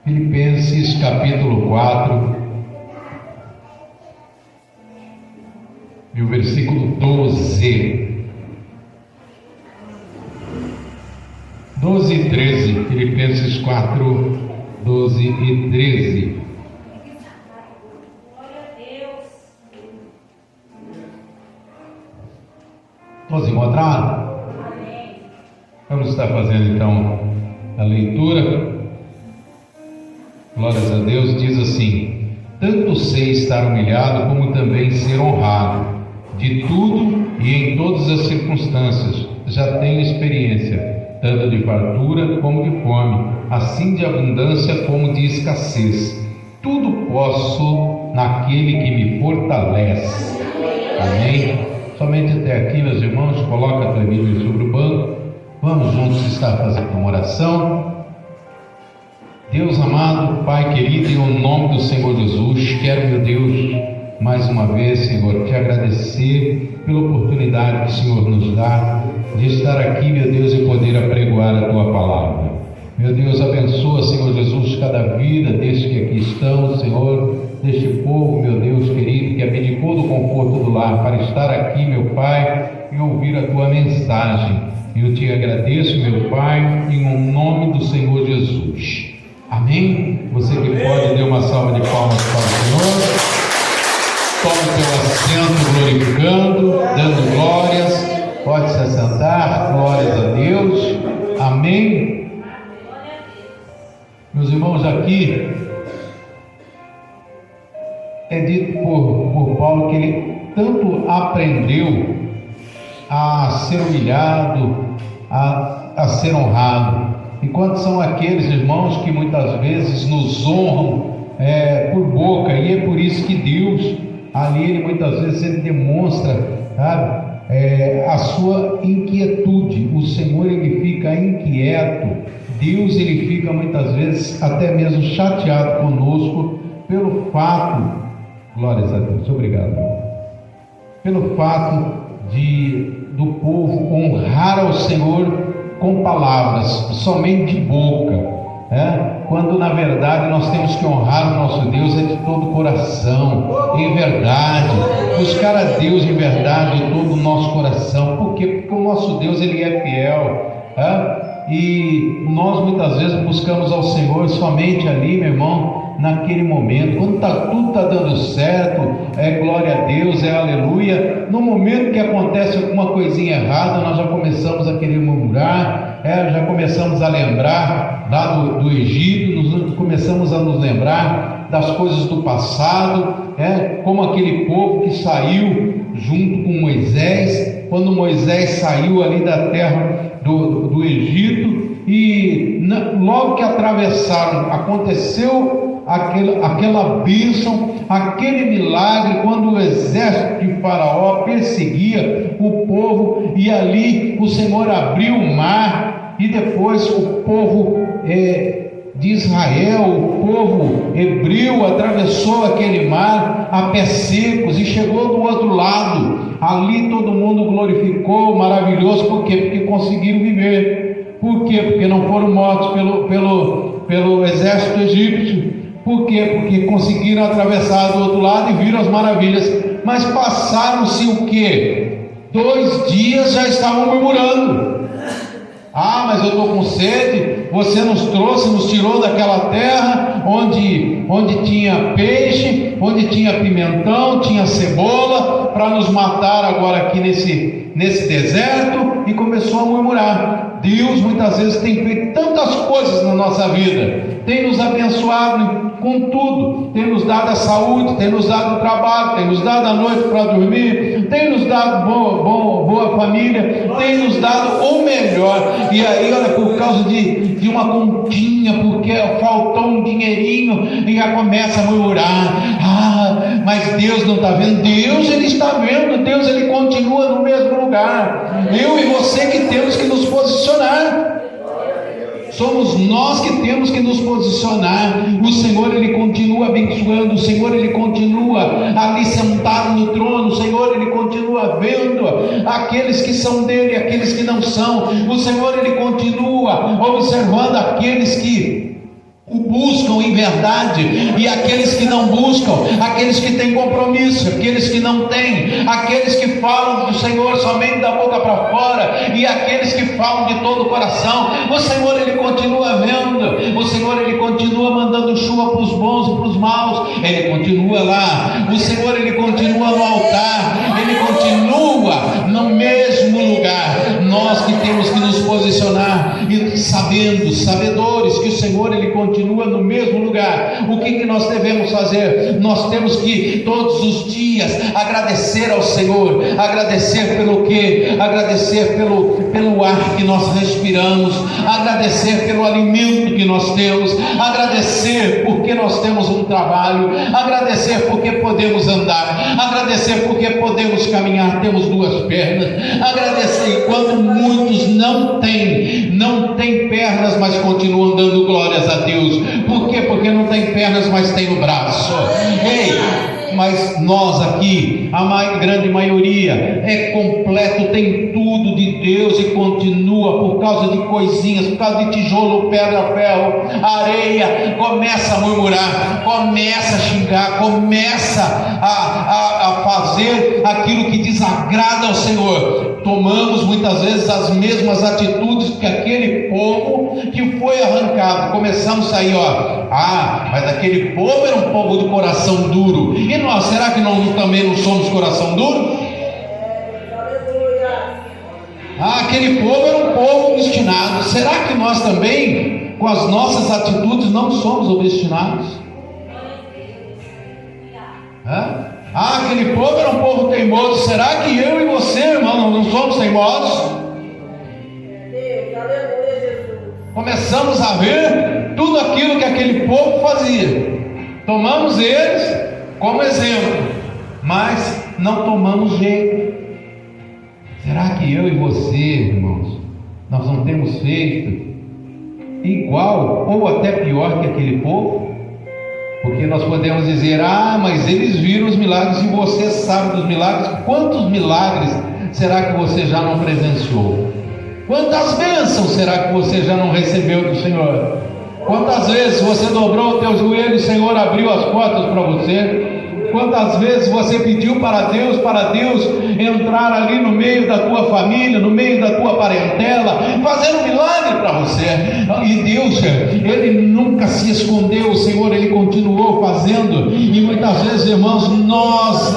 Filipenses capítulo 4, e o versículo 12. 12 e 13, Filipenses 4, 12 e 13. Todos encontraram? Vamos estar fazendo então a leitura. Glórias a Deus. Diz assim: tanto sei estar humilhado como também ser honrado. De tudo e em todas as circunstâncias já tenho experiência, tanto de fartura como de fome, assim de abundância como de escassez. Tudo posso naquele que me fortalece. Amém? Somente até aqui, meus irmãos. Coloca a tua Bíblia sobre o banco. Vamos juntos estar fazendo uma oração. Deus amado, Pai querido, em o nome do Senhor Jesus, quero, meu Deus, mais uma vez, Senhor, te agradecer pela oportunidade que o Senhor nos dá de estar aqui, meu Deus, e poder apregoar a tua palavra. Meu Deus, abençoa, Senhor Jesus, cada vida destes que aqui estão, Senhor, deste povo, meu Deus querido, que abdicou do conforto do lar para estar aqui, meu Pai, e ouvir a tua mensagem. Eu te agradeço, meu Pai, em o nome do Senhor Jesus. Amém? Você que pode, dê uma salva de palmas para o Senhor. Tome o teu assento glorificando, dando glórias. Pode se assentar. Glórias a Deus. Amém? Meus irmãos, aqui é dito por Paulo que ele tanto aprendeu a ser humilhado, a ser honrado. E quantos são aqueles irmãos que muitas vezes nos honram por boca, e é por isso que Deus, ali, ele muitas vezes ele demonstra, sabe, a sua inquietude. O Senhor, ele fica inquieto. Deus, ele fica muitas vezes até mesmo chateado conosco pelo fato, glórias a Deus, obrigado, pelo fato do povo honrar ao Senhor com palavras, somente de boca, quando na verdade nós temos que honrar o nosso Deus de todo o coração, em verdade, buscar a Deus em verdade de todo o nosso coração. Por quê? Porque o nosso Deus, ele é fiel, e nós muitas vezes buscamos ao Senhor somente ali, meu irmão, naquele momento, quando tudo está dando certo, glória a Deus, aleluia. No momento que acontece alguma coisinha errada, nós já começamos a querer murmurar, já começamos a lembrar lá do Egito, começamos a nos lembrar das coisas do passado, como aquele povo que saiu junto com Moisés, quando Moisés saiu ali da terra do Egito, e logo que atravessaram, aconteceu aquela bênção, aquele milagre, quando o exército de Faraó perseguia o povo, e ali o Senhor abriu o mar, e depois o povo de Israel, o povo hebreu, atravessou aquele mar a pés secos e chegou do outro lado. Ali todo mundo glorificou, maravilhoso. Por quê? Porque conseguiram viver. Por quê? Porque não foram mortos pelo exército egípcio. Por quê? Porque conseguiram atravessar do outro lado e viram as maravilhas. Mas passaram-se o quê? 2 dias já estavam murmurando. Mas eu estou com sede. Você nos tirou daquela terra onde tinha peixe, onde tinha pimentão, tinha cebola, para nos matar agora aqui nesse deserto. E começou a murmurar. Deus muitas vezes tem feito tantas coisas na nossa vida, tem nos abençoado com tudo, tem nos dado a saúde, tem nos dado o trabalho, tem nos dado a noite para dormir, tem nos dado boa família, tem nos dado o melhor. E aí, olha, por causa de uma continha, porque faltou um dinheirinho, e já começa a murmurar. Mas Deus não está vendo. Deus, ele está vendo. Deus, ele continua no mesmo lugar. Eu e você que temos que nos posicionar. Somos nós que temos que nos posicionar. O Senhor, ele continua abençoando. O Senhor, ele continua ali sentado no trono. O Senhor, ele continua vendo aqueles que são dele e aqueles que não são. O Senhor, ele continua observando aqueles que o buscam em verdade, e aqueles que não buscam, aqueles que têm compromisso, aqueles que não têm, aqueles que falam do Senhor somente da boca para fora, e aqueles que falam de todo o coração. O Senhor, Ele continua vendo, o Senhor, Ele continua mandando chuva para os bons e para os maus, Ele continua lá, o Senhor, Ele continua no altar, Ele continua no mesmo lugar. Nós que temos que nos posicionar, e sabedores que o Senhor, Ele continua no mesmo lugar. O que nós devemos fazer? Nós temos que todos os dias agradecer ao Senhor. Agradecer pelo quê? Agradecer pelo ar que nós respiramos, agradecer pelo alimento que nós temos, agradecer porque nós temos um trabalho, agradecer porque podemos andar, agradecer porque podemos caminhar, temos duas pernas, agradecer enquanto muitos não têm pernas, mas continuam dando glórias a Deus. Por quê? Porque não tem pernas, mas tem o braço. Ei, mas nós aqui, a grande maioria, é completo, tem tudo de Deus e continua por causa de coisinhas, por causa de tijolo, pedra, ferro, areia, começa a murmurar, começa a xingar, começa a fazer aquilo que desagrada ao Senhor. Tomamos muitas vezes as mesmas atitudes que aquele povo que foi arrancado. Começamos a sair, mas aquele povo era um povo de coração duro. E nós, será que nós também não somos coração duro? Aquele povo era um povo obstinado. Será que nós também, com as nossas atitudes, não somos obstinados? Aquele povo era um povo teimoso. Será que eu e você, irmão, não somos teimosos? Começamos a ver tudo aquilo que aquele povo fazia, tomamos eles como exemplo, mas não tomamos jeito. Será que eu e você, irmãos, nós não temos feito igual ou até pior que aquele povo? Porque nós podemos dizer, mas eles viram os milagres, e você sabe dos milagres. Quantos milagres será que você já não presenciou? Quantas bênçãos será que você já não recebeu do Senhor? Quantas vezes você dobrou o teu joelho e o Senhor abriu as portas para você? Quantas vezes você pediu para Deus entrar ali no meio da tua família, no meio da tua parentela, fazer um milagre para você? E Deus, Ele nunca se escondeu, o Senhor, Ele continuou fazendo. E muitas vezes, irmãos, nós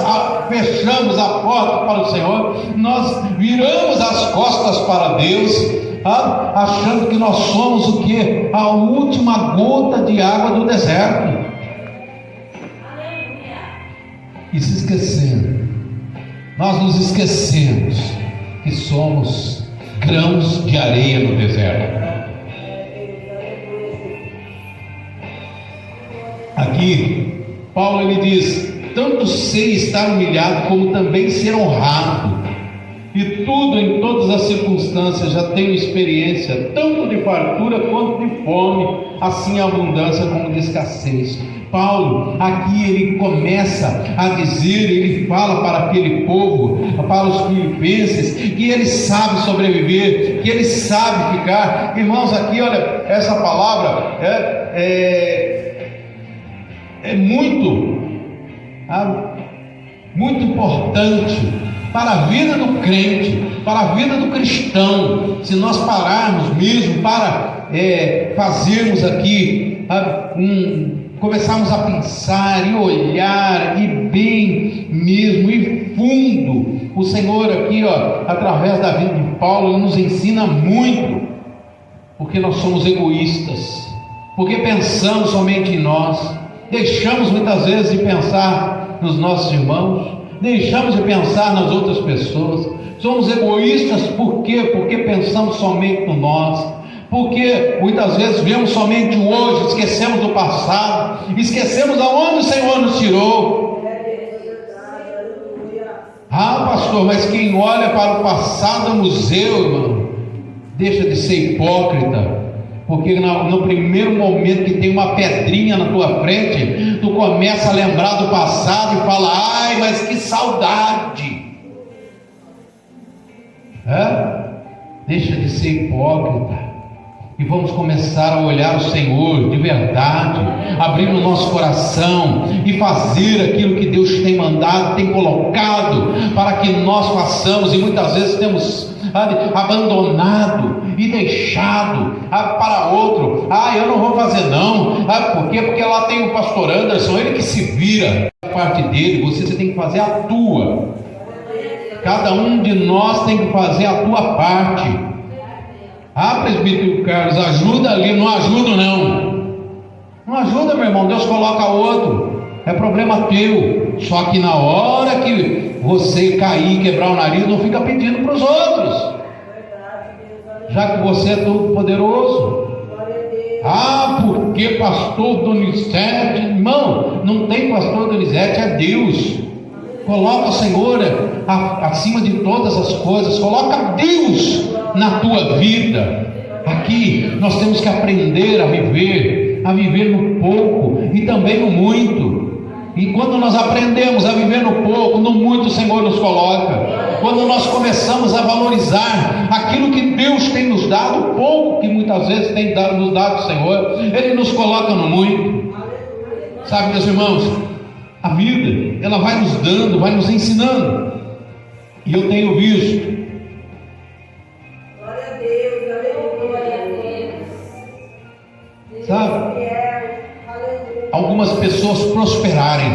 fechamos a porta para o Senhor, nós viramos as costas para Deus, achando que nós somos o quê? A última gota de água do deserto. E se esquecendo, nós nos esquecemos que somos grãos de areia no deserto. Aqui, Paulo ele diz: tanto sei estar humilhado, como também ser honrado. E tudo, em todas as circunstâncias, já tenho experiência, tanto de fartura quanto de fome, assim a abundância como de escassez. Paulo, aqui ele começa a dizer, ele fala para aquele povo, para os filipenses, que ele sabe sobreviver, que ele sabe ficar. Irmãos, aqui, olha, essa palavra é muito importante para a vida do crente, para a vida do cristão. Se nós pararmos mesmo para fazermos aqui começarmos a pensar e olhar, e bem mesmo, e fundo, o Senhor aqui, através da vida de Paulo, Ele nos ensina muito, porque nós somos egoístas, porque pensamos somente em nós, deixamos muitas vezes de pensar nos nossos irmãos, deixamos de pensar nas outras pessoas. Somos egoístas por quê? Porque pensamos somente no nós, porque muitas vezes vemos somente o hoje, esquecemos do passado, esquecemos aonde o Senhor nos tirou. Pastor, mas quem olha para o passado é museu, irmão, deixa de ser hipócrita. Porque no primeiro momento que tem uma pedrinha na tua frente, tu começa a lembrar do passado e fala: ai, mas que saudade. Deixa de ser hipócrita. e vamos começar a olhar o Senhor de verdade, abrir o nosso coração e fazer aquilo que Deus tem mandado, tem colocado para que nós façamos, e muitas vezes temos abandonado e deixado para outro. Eu não vou fazer não. Por quê? Porque lá tem o pastor Anderson, ele que se vira a parte dele. Você tem que fazer a tua. Cada um de nós tem que fazer a tua parte. Presbítero Carlos, ajuda ali. Não ajudo não. Não ajuda, meu irmão. Deus coloca outro. É problema teu. Só que na hora que você cair e quebrar o nariz, não fica pedindo para os outros, já que você é todo poderoso. Porque pastor Donizete? Irmão, não tem pastor Donizete, é Deus. Coloca o Senhor acima de todas as coisas. Coloca Deus na tua vida. Aqui nós temos que aprender a viver no pouco e também no muito. E quando nós aprendemos a viver no pouco, no muito, o Senhor nos coloca. Quando nós começamos a valorizar aquilo que Deus tem nos dado, o pouco que muitas vezes tem nos dado o Senhor, Ele nos coloca no muito. Sabe, meus irmãos, a vida, ela vai nos dando, vai nos ensinando. E eu tenho visto, glória a Deus, glória a Deus, sabe, algumas pessoas prosperarem,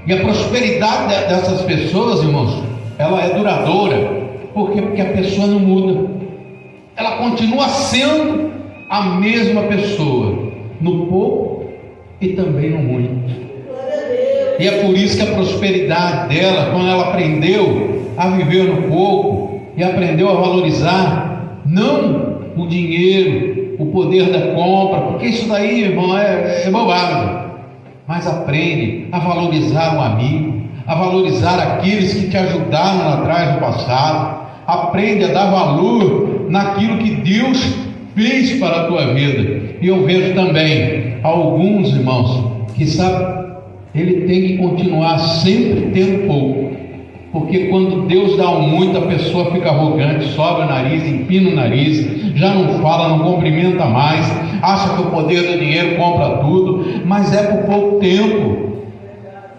e a prosperidade dessas pessoas, irmãos, ela é duradoura. Por quê? Porque a pessoa não muda, ela continua sendo a mesma pessoa, no pouco e também no muito. E é por isso que a prosperidade dela, quando ela aprendeu a viver no pouco e aprendeu a valorizar, não o dinheiro, o poder da compra, porque isso daí, irmão, é bobagem, mas aprende a valorizar um amigo, a valorizar aqueles que te ajudaram lá atrás no passado. Aprende a dar valor naquilo que Deus fez para a tua vida. E eu vejo também alguns irmãos que sabem, ele tem que continuar sempre tendo pouco, porque quando Deus dá um muito, a pessoa fica arrogante, sobe o nariz, empina o nariz, já não fala, não cumprimenta mais, acha que o poder do dinheiro compra tudo, mas é por pouco tempo,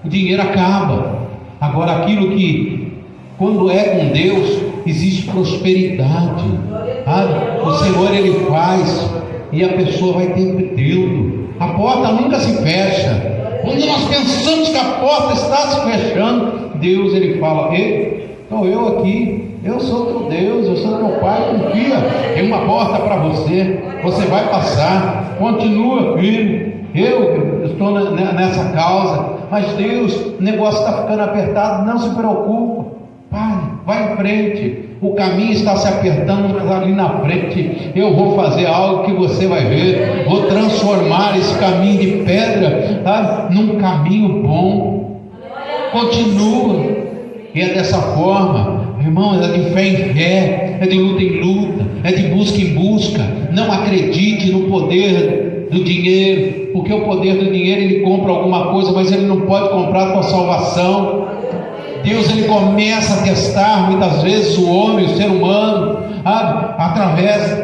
o dinheiro acaba. Agora aquilo que, quando é com Deus, existe prosperidade, o Senhor Ele faz, e a pessoa vai sempre tendo, a porta nunca se fecha. Quando nós pensamos que a porta está se fechando, Deus Ele fala: estou eu aqui, eu sou teu Deus, eu sou teu Pai, confia, tem uma porta para você, você vai passar, continua firme. Eu estou nessa causa, mas Deus, o negócio está ficando apertado, não se preocupa, Pai, vai em frente, o caminho está se apertando, mas ali na frente eu vou fazer algo que você vai ver, vou transformar esse caminho de pedra num caminho bom. Continua, e é dessa forma, irmão, é de fé em fé, é de luta em luta, é de busca em busca. Não acredite no poder do dinheiro, porque o poder do dinheiro ele compra alguma coisa, mas ele não pode comprar a tua salvação. Deus ele começa a testar muitas vezes o homem, o ser humano, através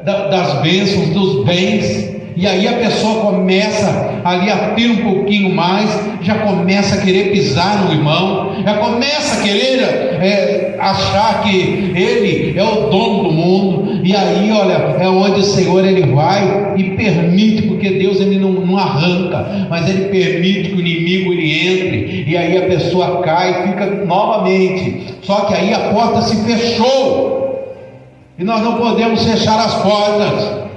das bênçãos, dos bens, e aí a pessoa começa ali a ter um pouquinho mais, já começa a querer pisar no irmão, já começa a querer achar que ele é o dono do mundo, e aí olha, é onde o Senhor ele vai e permite, porque Deus ele não arranca, mas ele permite que o inimigo ele entre, e aí a pessoa cai e fica novamente, só que aí a porta se fechou, e nós não podemos fechar as portas.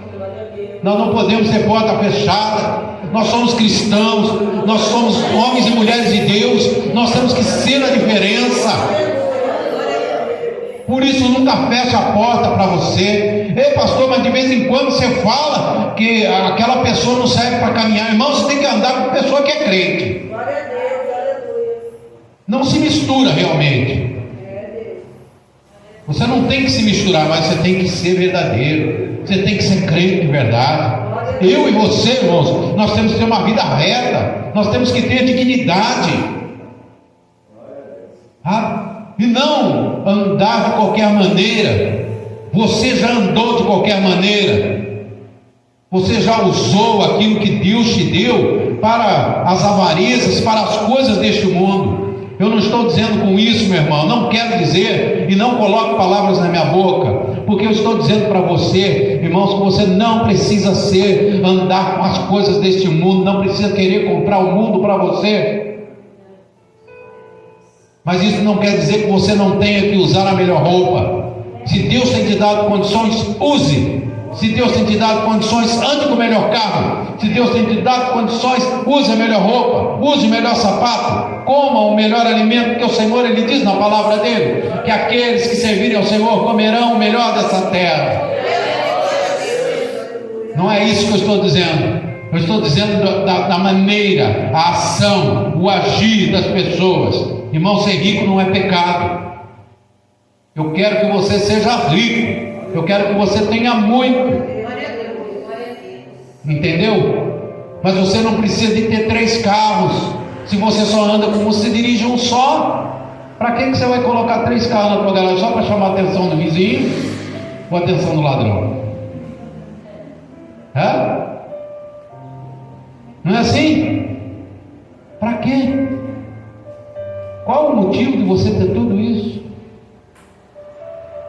Nós não podemos ter porta fechada. Nós somos cristãos, nós somos homens e mulheres de Deus, nós temos que ser a diferença. Por isso nunca feche a porta para você. Ei pastor, mas de vez em quando você fala que aquela pessoa não serve para caminhar. Irmão, você tem que andar com pessoa que é crente. Não se mistura realmente. Você não tem que se misturar, mas você tem que ser verdadeiro. Você tem que ser crente de verdade. Eu e você, irmãos, nós temos que ter uma vida reta. Nós temos que ter dignidade. E não andar de qualquer maneira. Você já andou de qualquer maneira. Você já usou aquilo que Deus te deu para as avarezas, para as coisas deste mundo. Eu não estou dizendo com isso, meu irmão, não quero dizer, e não coloque palavras na minha boca, porque eu estou dizendo para você, irmãos, que você não precisa andar com as coisas deste mundo, não precisa querer comprar o mundo para você. Mas isso não quer dizer que você não tenha que usar a melhor roupa. Se Deus tem te dado condições, use. Se Deus tem te dado condições, ande com o melhor carro. Se Deus tem te dado condições, use a melhor roupa, use o melhor sapato, coma o melhor alimento, porque o Senhor, Ele diz na palavra dele, que aqueles que servirem ao Senhor comerão o melhor dessa terra. Não é isso que eu estou dizendo. Eu estou dizendo da maneira, a ação, o agir das pessoas. Irmão, ser rico não é pecado. Eu quero que você seja rico. Eu quero que você tenha muito. Entendeu? Mas você não precisa de ter 3 carros. Se você só anda com um, se dirige um só. Para que você vai colocar 3 carros na tua garagem? Só para chamar a atenção do vizinho ou a atenção do ladrão? Não é assim? Para quê? Qual o motivo de você ter tudo isso?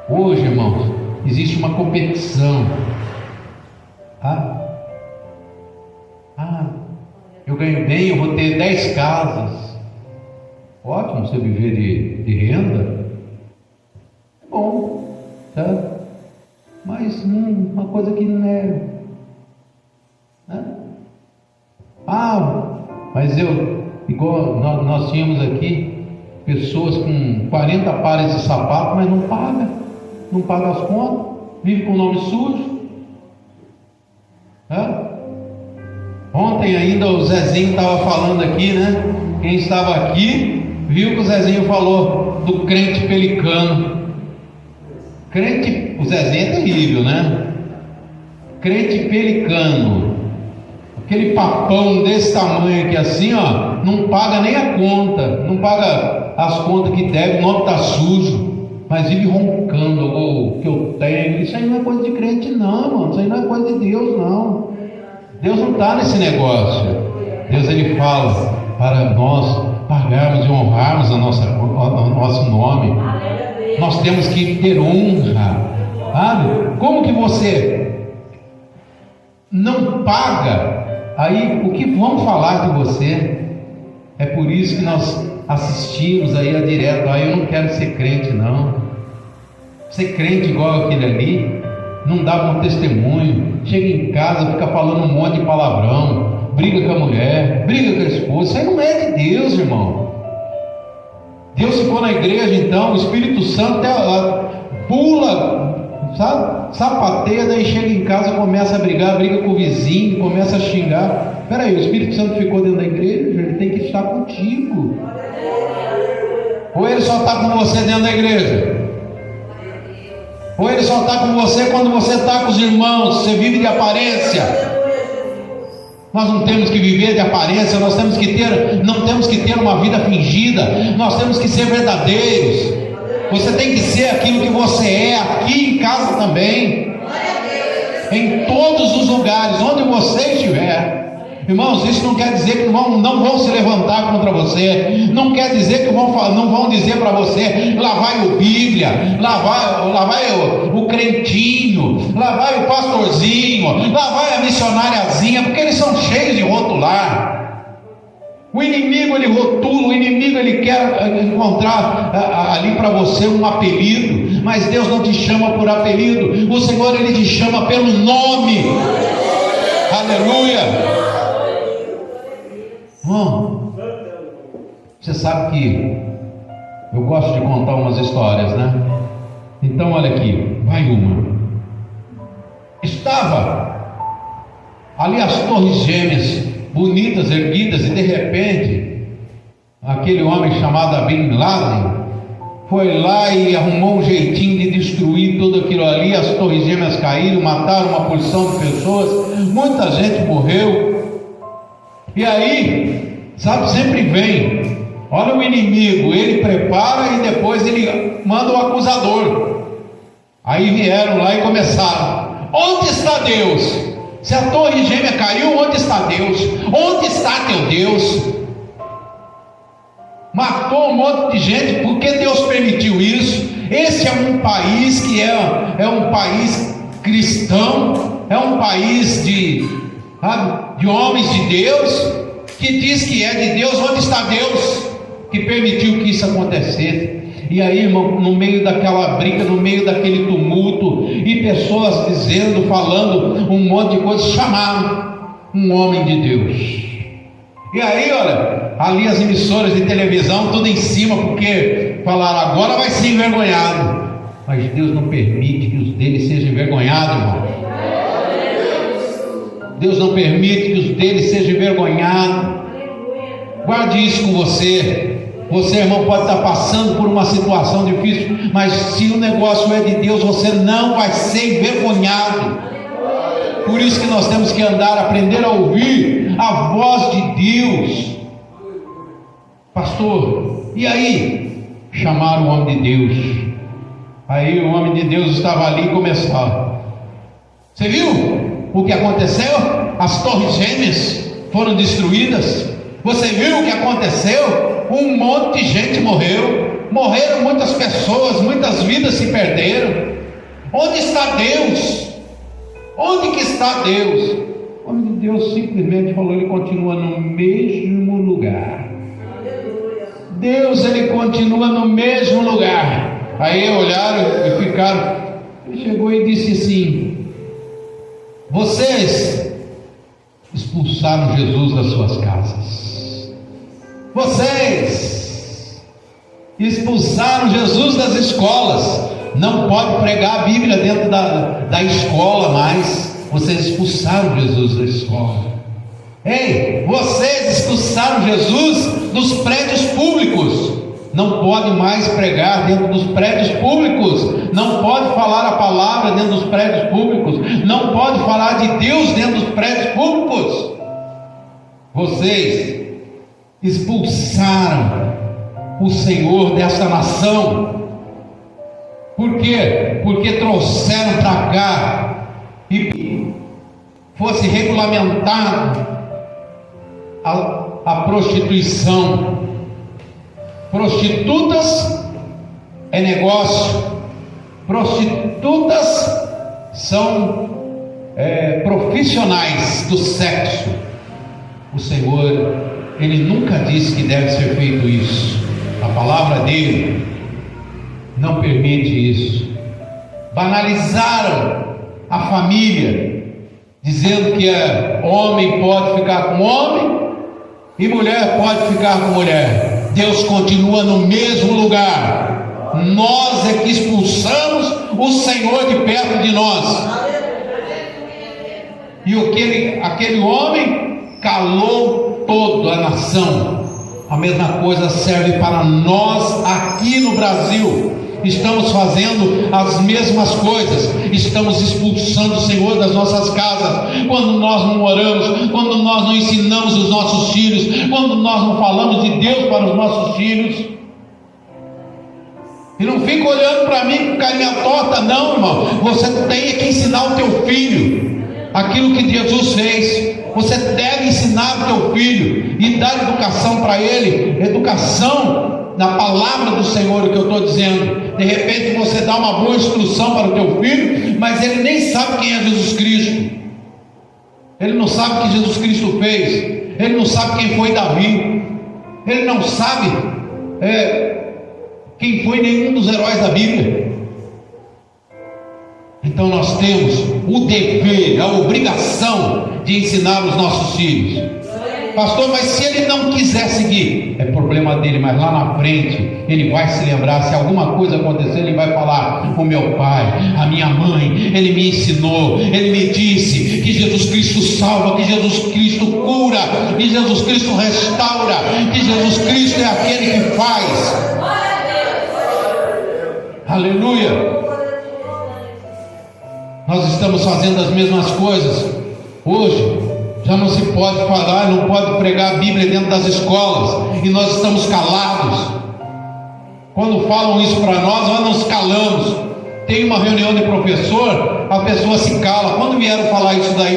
Hoje, irmãos, existe uma competição. Eu ganho bem, eu vou ter 10 casas. Ótimo você viver de renda. É bom, tá? Mas uma coisa que não é. Mas igual nós tínhamos aqui pessoas com 40 pares de sapato, mas não paga as contas, vive com o nome sujo. Ontem ainda o Zezinho estava falando aqui, né? Quem estava aqui viu que o Zezinho falou do crente pelicano. O Zezinho é terrível, né? Crente pelicano, aquele papão desse tamanho aqui assim, ó, não paga nem a conta, não paga as contas que deve, o nome está sujo, mas vive roncando o que eu tenho. Isso aí não é coisa de crente não, mano. Isso aí não é coisa de Deus não. Deus não está nesse negócio. Deus, Ele fala para nós pagarmos e honrarmos o nosso nome. Nós temos que ter honra, sabe? Como que você não paga? Aí o que vão falar de você? É por isso que nós assistimos aí a direto. Eu não quero ser crente não. Ser crente igual aquele ali não dá bom testemunho, chega em casa, fica falando um monte de palavrão, briga com a mulher, briga com a esposa. Isso aí não é de Deus, irmão. Deus ficou na igreja, então o Espírito Santo pula, sabe, sapateia, daí chega em casa, começa a briga com o vizinho, começa a xingar. Peraí, o Espírito Santo ficou dentro da igreja, ele tem que estar contigo. Ou ele só está com você dentro da igreja? Ou ele só está com você quando você está com os irmãos? Você vive de aparência. Nós não temos que viver de aparência. Nós temos que não temos que ter uma vida fingida. Nós temos que ser verdadeiros. Você tem que ser aquilo que você é aqui em casa também, em todos os lugares onde você estiver. Irmãos, isso não quer dizer que não vão se levantar contra você, não quer dizer que não vão dizer para você, lá vai o Bíblia, lá vai o crentinho, lá vai o pastorzinho, lá vai a missionariazinha, porque eles são cheios de rotular. O inimigo ele rotula, o inimigo ele quer encontrar ali para você um apelido, mas Deus não te chama por apelido, o Senhor ele te chama pelo nome. Aleluia. Irmão, você sabe que eu gosto de contar umas histórias, né? Então olha aqui, vai uma. Estava ali as torres gêmeas, bonitas, erguidas, e de repente aquele homem chamado Bin Laden foi lá e arrumou um jeitinho de destruir tudo aquilo ali. As torres gêmeas caíram, mataram uma porção de pessoas, muita gente morreu. E aí, sabe, sempre vem, olha o inimigo, ele prepara e depois ele manda o acusador. Aí vieram lá e começaram: onde está Deus? Se a torre gêmea caiu, onde está Deus? Onde está teu Deus? Matou um monte de gente, por que Deus permitiu isso? Esse é um país que é um país cristão, é um país de homens de Deus, que diz que é de Deus. Onde está Deus que permitiu que isso acontecesse? E aí, irmão, no meio daquela briga, no meio daquele tumulto, e pessoas dizendo, falando um monte de coisa, chamaram um homem de Deus. E aí, olha, ali as emissoras de televisão, tudo em cima, porque falaram, agora vai ser envergonhado. Mas Deus não permite que os deles sejam envergonhados, irmão. Deus não permite que os deles sejam envergonhados. Guarde isso com você. Você, irmão, pode estar passando por uma situação difícil, mas se o negócio é de Deus, você não vai ser envergonhado. Por isso que nós temos que andar, aprender a ouvir a voz de Deus. Pastor, e aí? Chamaram o homem de Deus. Aí o homem de Deus estava ali e começou. Você viu o que aconteceu? As torres gêmeas foram destruídas. Você viu o que aconteceu? Um monte de gente morreu. Morreram muitas pessoas, muitas vidas se perderam. Onde está Deus? Onde que está Deus? O homem de Deus simplesmente falou, ele continua no mesmo lugar. Deus, ele continua no mesmo lugar. Aí olharam e ficaram. Ele chegou e disse assim: vocês expulsaram Jesus das suas casas. Vocês expulsaram Jesus das escolas. Não pode pregar a Bíblia dentro da escola mais. Vocês expulsaram Jesus da escola. Ei, vocês expulsaram Jesus dos prédios públicos. Não pode mais pregar dentro dos prédios públicos. Não pode falar a palavra dentro dos prédios públicos. Não pode falar de Deus dentro dos prédios públicos. Vocês expulsaram o Senhor dessa nação. Por quê? Porque trouxeram para cá e fosse regulamentado a prostituição. Prostitutas é negócio. Prostitutas são profissionais do sexo. O Senhor, Ele nunca disse que deve ser feito isso. A palavra dele não permite isso. Banalizaram a família, dizendo que homem pode ficar com homem e mulher pode ficar com mulher. Deus continua no mesmo lugar. Nós é que expulsamos o Senhor de perto de nós. E aquele homem calou toda a nação. A mesma coisa serve para nós aqui no Brasil. Estamos fazendo as mesmas coisas. Estamos expulsando o Senhor das nossas casas. Quando nós não oramos, quando nós não ensinamos os nossos filhos, quando nós não falamos de Deus para os nossos filhos. E não fica olhando para mim com carinha torta, não, irmão. Você tem que ensinar o teu filho aquilo que Jesus fez. Você deve ensinar o teu filho e dar educação para ele. Educação na palavra do Senhor, o que eu estou dizendo. De repente você dá uma boa instrução para o teu filho, mas ele nem sabe quem é Jesus Cristo. Ele não sabe o que Jesus Cristo fez. Ele não sabe quem foi Davi. Ele não sabe quem foi nenhum dos heróis da Bíblia. Então nós temos o dever, a obrigação de ensinar os nossos filhos. Pastor, mas se ele não quiser seguir, é problema dele, mas lá na frente ele vai se lembrar. Se alguma coisa acontecer, ele vai falar: o meu pai, a minha mãe, ele me ensinou, ele me disse que Jesus Cristo salva, que Jesus Cristo cura, que Jesus Cristo restaura, que Jesus Cristo é aquele que faz. Aleluia. Nós estamos fazendo as mesmas coisas hoje. Já não se pode falar, não pode pregar a Bíblia dentro das escolas, e nós estamos calados. Quando falam isso para nós nos calamos. Tem uma reunião de professor, a pessoa se cala. Quando vieram falar isso daí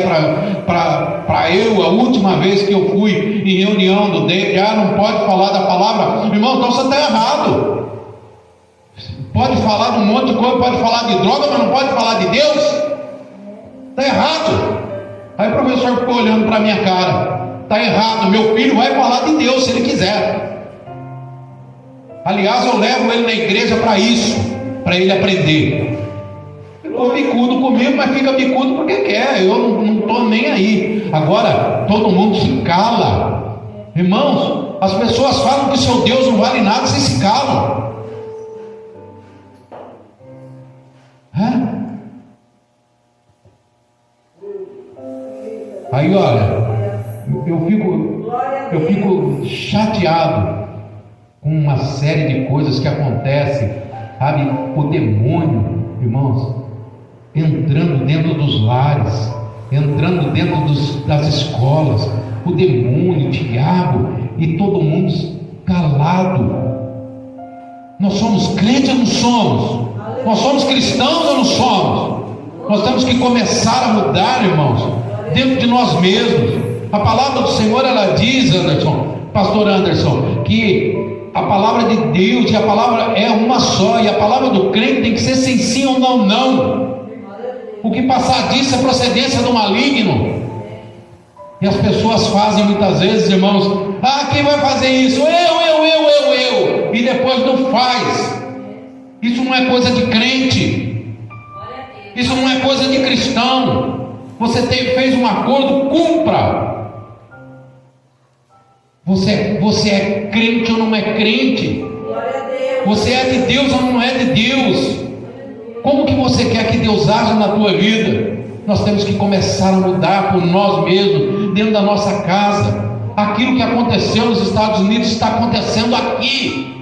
para eu, a última vez que eu fui em reunião do DEIC, não pode falar da palavra. Irmão, então você está errado. Pode falar de um monte de coisa, pode falar de droga, mas não pode falar de Deus. Está errado. Aí o professor ficou olhando para a minha cara. Está errado, meu filho vai falar de Deus se ele quiser. Aliás, eu levo ele na igreja para isso, para ele aprender. Ficou bicudo comigo, mas fica bicudo porque quer. Eu não estou nem aí. Agora, todo mundo se cala. Irmãos, as pessoas falam que seu Deus não vale nada, vocês se calam. Aí olha, eu fico chateado com uma série de coisas que acontecem, sabe? O demônio, irmãos, entrando dentro dos lares, entrando dentro das escolas, o demônio, o diabo, e todo mundo calado. Nós somos crentes ou não somos? Nós somos cristãos ou não somos? Nós temos que começar a mudar, irmãos, dentro de nós mesmos. A palavra do Senhor, ela diz, pastor Anderson, que a palavra de Deus e a palavra é uma só, e a palavra do crente tem que ser sem sim ou não, não. O que passar disso é procedência do maligno. E as pessoas fazem muitas vezes, irmãos, quem vai fazer isso? Eu. E depois não faz. Isso não é coisa de crente. Isso não é coisa de cristão. Você fez um acordo, cumpra. Você é crente ou não é crente? Você é de Deus ou não é de Deus? Como que você quer que Deus haja na tua vida? Nós temos que começar a mudar por nós mesmos, dentro da nossa casa. Aquilo que aconteceu nos Estados Unidos está acontecendo aqui.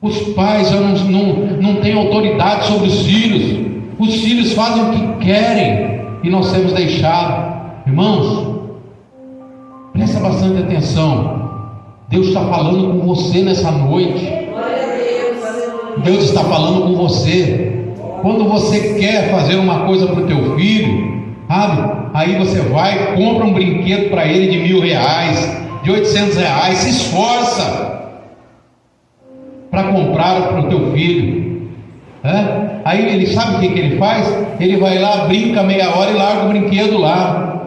Os pais já não têm autoridade sobre os filhos. Os filhos fazem o que querem e nós temos deixado. Irmãos, presta bastante atenção. Deus está falando com você nessa noite. Deus está falando com você. Quando você quer fazer uma coisa para o teu filho, sabe? Aí você vai, compra um brinquedo para ele de R$1.000, de R$800, se esforça para comprar para o teu filho. Aí ele sabe o que ele faz? Ele vai lá, brinca meia hora e larga o brinquedo lá.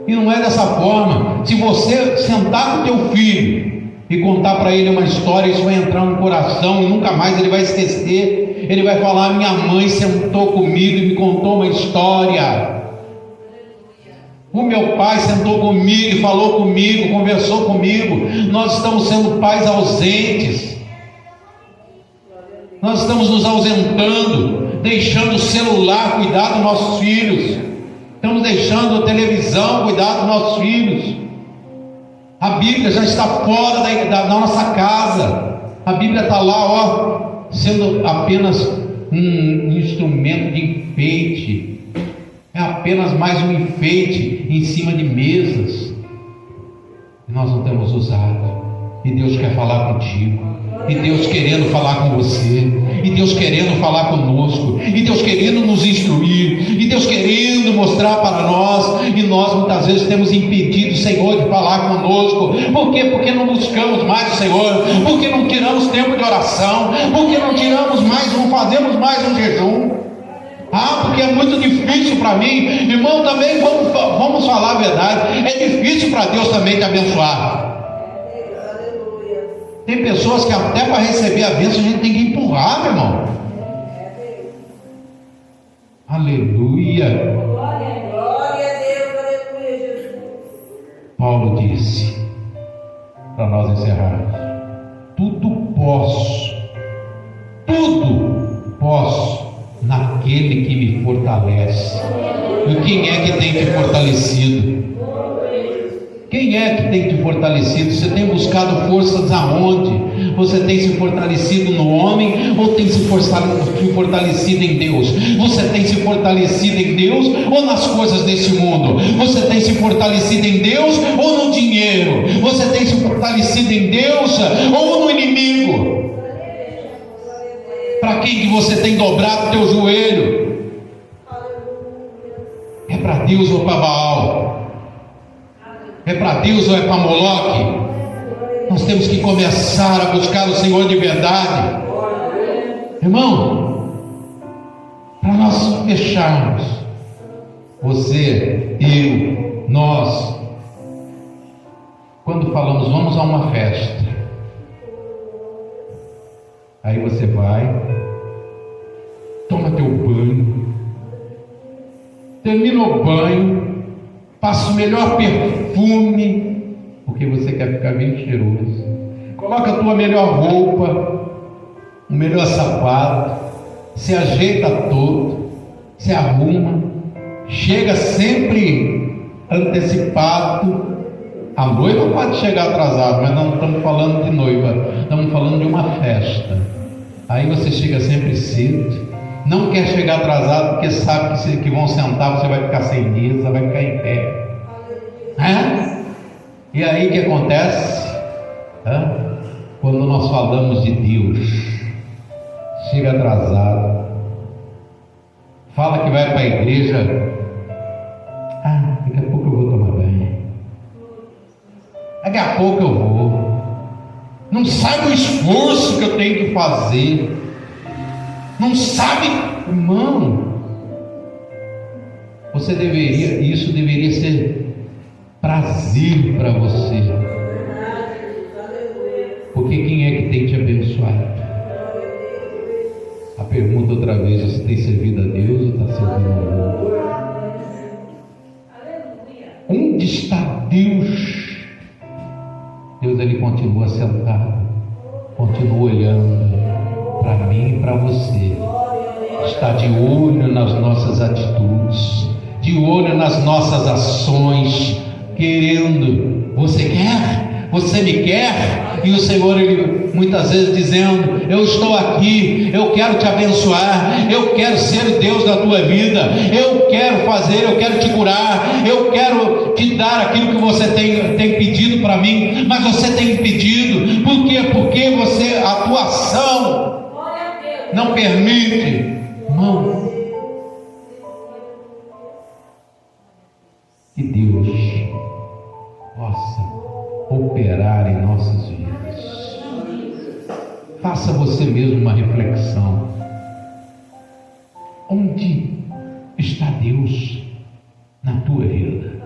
E não é dessa forma. Se você sentar com o teu filho e contar para ele uma história, isso vai entrar no coração e nunca mais ele vai esquecer. Ele vai falar: minha mãe sentou comigo e me contou uma história. O meu pai sentou comigo e falou comigo, conversou comigo. Nós estamos sendo pais ausentes. Nós estamos nos ausentando, deixando o celular cuidar dos nossos filhos. Estamos deixando a televisão cuidar dos nossos filhos. A Bíblia já está fora da nossa casa. A Bíblia está lá, sendo apenas um instrumento de enfeite. É apenas mais um enfeite em cima de mesas. E nós não temos usado. E Deus quer falar contigo. E Deus querendo falar com você. E Deus querendo falar conosco. E Deus querendo nos instruir. E Deus querendo mostrar para nós. E nós muitas vezes temos impedido o Senhor de falar conosco. Por quê? Porque não buscamos mais o Senhor. Porque não tiramos tempo de oração. Porque não fazemos mais um jejum. Porque é muito difícil para mim. Irmão, também vamos falar a verdade. É difícil para Deus também te abençoar. Tem pessoas que até para receber a bênção a gente tem que empurrar, meu irmão. Aleluia. Glória a Deus, aleluia, Jesus. Paulo disse, para nós encerrarmos: tudo posso naquele que me fortalece. E quem é que tem te fortalecido? Quem é que tem te fortalecido? Você tem buscado forças aonde? Você tem se fortalecido no homem ou tem se fortalecido em Deus? Você tem se fortalecido em Deus ou nas coisas desse mundo? Você tem se fortalecido em Deus ou no dinheiro? Você tem se fortalecido em Deus ou no inimigo? Para quem que você tem dobrado o teu joelho? É para Deus ou para Baal? É para Deus ou é para Moloque? Nós temos que começar a buscar o Senhor de verdade. Irmão, para nós fecharmos, você, eu, nós, quando falamos vamos a uma festa, aí você vai, toma teu banho, termina o banho, passa o melhor perfume, porque você quer ficar bem cheiroso, coloca a tua melhor roupa, o melhor sapato, se ajeita todo, se arruma, chega sempre antecipado. A noiva pode chegar atrasada, mas não estamos falando de noiva, estamos falando de uma festa. Aí você chega sempre cedo, não quer chegar atrasado porque sabe que vão sentar, você vai ficar sem mesa, vai ficar em pé. E aí o que acontece? Quando nós falamos de Deus, chega atrasado, fala que vai para a igreja, daqui a pouco eu vou tomar banho, daqui a pouco eu vou, não sabe o esforço que eu tenho que fazer, não sabe, irmão, isso deveria ser prazer para você, porque quem é que tem te abençoado? A pergunta outra vez: você tem servido a Deus ou está servindo ao mundo? Onde está Deus? Deus, ele continua sentado, continua olhando para mim e para você, está de olho nas nossas atitudes, de olho nas nossas ações, querendo. Você quer? Você me quer? E o Senhor, ele muitas vezes dizendo: eu estou aqui, eu quero te abençoar, eu quero ser o Deus da tua vida, eu quero fazer, eu quero te curar, eu quero te dar aquilo que você tem pedido para mim. Mas você tem impedido, por quê? Porque a tua ação não permite. Irmão, que Deus possa operar em nossas vidas. Faça você mesmo uma reflexão: onde está Deus na tua vida?